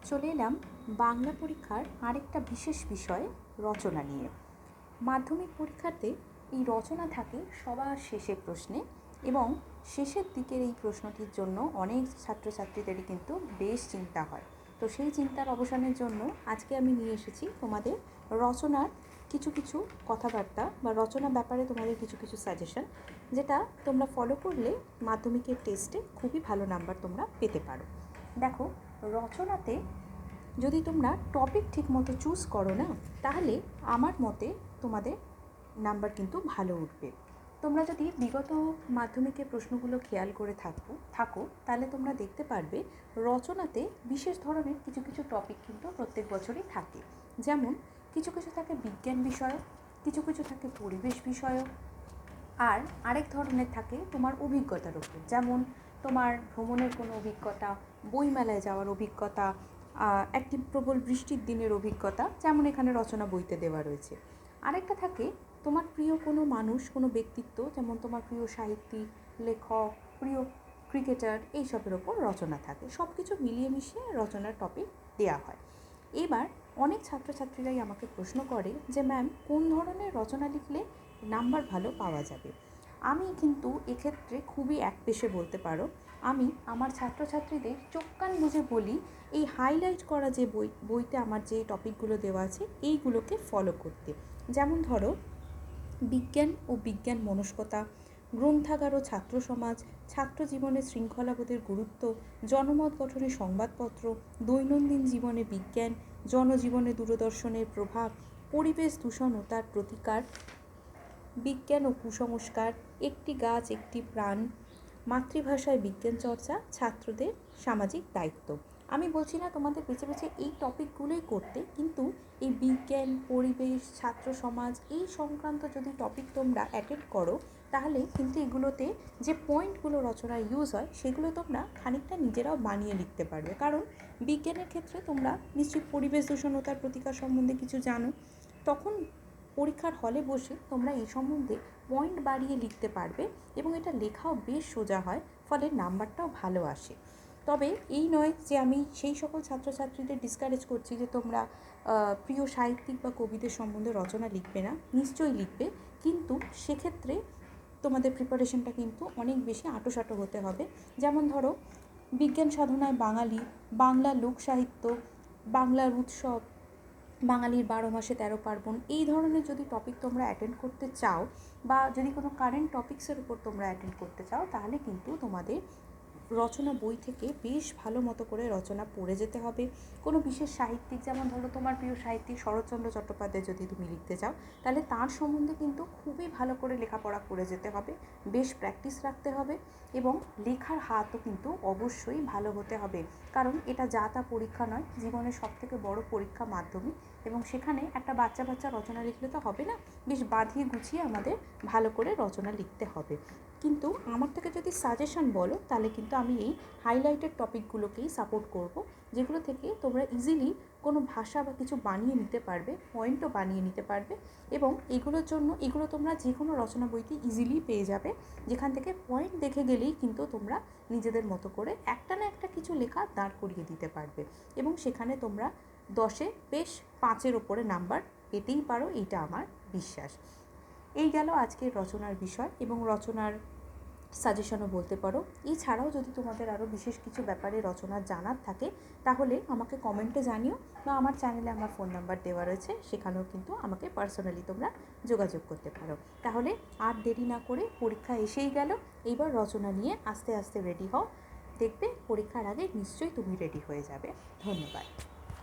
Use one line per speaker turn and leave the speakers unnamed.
চলে এলাম বাংলা পরীক্ষার আরেকটা বিশেষ বিষয় রচনা নিয়ে। মাধ্যমিক পরীক্ষাতে এই রচনা থাকে সবার শেষে প্রশ্নে, এবং শেষের দিকের এই প্রশ্নটির জন্য অনেক ছাত্রছাত্রীদেরই কিন্তু বেশ চিন্তা হয়। তো সেই চিন্তার অবসানের জন্য আজকে আমি নিয়ে এসেছি তোমাদের রচনার কিছু কিছু কথাবার্তা বা রচনা ব্যাপারে তোমাদের কিছু কিছু সাজেশন, যেটা তোমরা ফলো করলে মাধ্যমিকের টেস্টে খুবই ভালো নাম্বার তোমরা পেতে পারো। দেখো, রচনাতে যদি তোমরা টপিক ঠিক মতো চুজ করো না, তাহলে আমার মতে তোমাদের নাম্বার কিন্তু ভালো উঠবে। তোমরা যদি বিগত মাধ্যমিকের প্রশ্নগুলো খেয়াল করে থাকো তাহলে তোমরা দেখতে পারবে রচনাতে বিশেষ ধরনের কিছু কিছু টপিক কিন্তু প্রত্যেক বছরই থাকে। যেমন কিছু কিছু থাকে বিজ্ঞান বিষয়ক, কিছু কিছু থাকে পরিবেশ বিষয়ক, আর আরেক ধরনের থাকে তোমার অভিজ্ঞতার উপর। যেমন তোমার ভ্রমণের কোনো অভিজ্ঞতা, বইমেলায় যাওয়ার অভিজ্ঞতা, একটি প্রবল বৃষ্টির দিনের অভিজ্ঞতা, যেমন এখানে রচনা বইতে দেওয়া রয়েছে। আরেকটা থাকে তোমার প্রিয় কোনো মানুষ, কোনো ব্যক্তিত্ব, যেমন তোমার প্রিয় সাহিত্যিক, লেখক, প্রিয় ক্রিকেটার, এইসবের ওপর রচনা থাকে। সব কিছু মিলিয়ে মিশিয়ে রচনার টপিক দেওয়া হয়। এবার অনেক ছাত্রছাত্রীরাই আমাকে প্রশ্ন করে যে ম্যাম, কোন ধরনের রচনা লিখলে নাম্বার ভালো পাওয়া যাবে? আমি কিন্তু এক্ষেত্রে খুবই একপেশে বলতে পারো, আমি আমার ছাত্রছাত্রীদের চোখ কান বুঝে বলি এই হাইলাইট করা যে বইতে আমার যে টপিকগুলো দেওয়া আছে এইগুলোকে ফলো করতে। যেমন ধরো, বিজ্ঞান ও বিজ্ঞান মনস্কতা, গ্রন্থাগার ও ছাত্র সমাজ, ছাত্র জীবনে শৃঙ্খলাবোধের গুরুত্ব, জনমত গঠনে সংবাদপত্র, দৈনন্দিন জীবনে বিজ্ঞান, জনজীবনে দূরদর্শনের প্রভাব, পরিবেশ দূষণ ও তার প্রতিকার, বিজ্ঞান ও কুসংস্কার, একটি গাছ একটি প্রাণ, মাতৃভাষায় বিজ্ঞান চর্চা, ছাত্রদের সামাজিক দায়িত্ব। আমি বলছি না তোমাদের বেছে বেছে এই টপিকগুলোই করতে, কিন্তু এই বিজ্ঞান, পরিবেশ, ছাত্র সমাজ এই সংক্রান্ত যদি টপিক তোমরা অ্যাটেন্ড করো, তাহলে কিন্তু এগুলোতে যে পয়েন্টগুলো রচনায় ইউজ হয় সেগুলো তোমরা খানিকটা নিজেরাও বানিয়ে লিখতে পারবে। কারণ বিজ্ঞানের ক্ষেত্রে তোমরা নিশ্চয়ই পরিবেশ দূষণ ও তার প্রতিকার সম্বন্ধে কিছু জানো, তখন পরীক্ষার হলে বসে তোমরা এই সম্বন্ধে পয়েন্ট বাড়িয়ে লিখতে পারবে, এবং এটা লেখাও বেশ সোজা হয়, ফলে নাম্বারটাও ভালো আসে। তবে এই নয় যে আমি সেই সকল ছাত্রছাত্রীদের ডিসকারেজ করছি যে তোমরা প্রিয় সাহিত্যিক বা কবিদের সম্বন্ধে রচনা লিখবে না। নিশ্চয়ই লিখবে, কিন্তু সেক্ষেত্রে তোমাদের প্রিপারেশনটা কিন্তু অনেক বেশি আঁটোসাঁটো হতে হবে। যেমন ধরো, বিজ্ঞান সাধনায় বাঙালি, বাংলা লোকসাহিত্য, বাংলার উৎসব, বাঙালির 12 মাসে 13 পার্বণ, এই ধরনের যদি টপিক তোমরা অ্যাটেন্ড করতে চাও, বা যদি কোনো কারেন্ট টপিক্সের উপর তোমরা অ্যাটেন্ড করতে চাও, তাহলে কিন্তু তোমাদের রচনা বই থেকে বেশ ভালো মতো করে রচনা পড়ে যেতে হবে। কোনো বিশেষ সাহিত্যিক, যেমন ধরো তোমার প্রিয় সাহিত্যিক শরৎচন্দ্র চট্টোপাধ্যায় যদি তুমি লিখতে চাও, তাহলে তার সম্বন্ধে কিন্তু খুবই ভালো করে লেখাপড়া করে যেতে হবে, বেশ প্র্যাকটিস রাখতে হবে, এবং লেখার হাতও কিন্তু অবশ্যই ভালো হতে হবে। কারণ এটা যা তা পরীক্ষা নয়, জীবনের সবথেকে বড় পরীক্ষা মাধ্যমিক, এবং সেখানে একটা বাচ্চা রচনা লিখলে তো হবে না, বেশ বাঁধিয়ে গুছিয়ে আমাদের ভালো করে রচনা লিখতে হবে। কিন্তু আমার থেকে যদি সাজেশন বলো, তাহলে কিন্তু আমি এই হাইলাইটেড টপিকগুলোকেই সাপোর্ট করব, যেগুলো থেকে তোমরা ইজিলি কোনো ভাষা বা কিছু বানিয়ে নিতে পারবে, পয়েন্টও বানিয়ে নিতে পারবে, এবং এগুলো তোমরা যে কোনো রচনা বইতে ইজিলি পেয়ে যাবে, যেখান থেকে পয়েন্ট দেখে গেলেই কিন্তু তোমরা নিজেদের মতো করে একটা না একটা কিছু লেখা দাঁড় করিয়ে দিতে পারবে, এবং সেখানে তোমরা 10-এ বেশ 5-এর ওপরে নাম্বার পেতেই পারো, এইটা আমার বিশ্বাস। এই গেল আজকের রচনার বিষয় এবং রচনার সাজেশনও বলতে পারো। এছাড়াও যদি তোমাদের আরও বিশেষ কিছু ব্যাপারে রচনা জানার থাকে, তাহলে আমাকে কমেন্টে জানিও, বা আমার চ্যানেলে আমার ফোন নাম্বার দেওয়া রয়েছে, সেখানেও কিন্তু আমাকে পার্সোনালি তোমরা যোগাযোগ করতে পারো। তাহলে আর দেরি না করে, পরীক্ষা এসেই গেল, এইবার রচনা নিয়ে আস্তে আস্তে রেডি হও, দেখবে পরীক্ষার আগে নিশ্চয়ই তুমি রেডি হয়ে যাবে। ধন্যবাদ।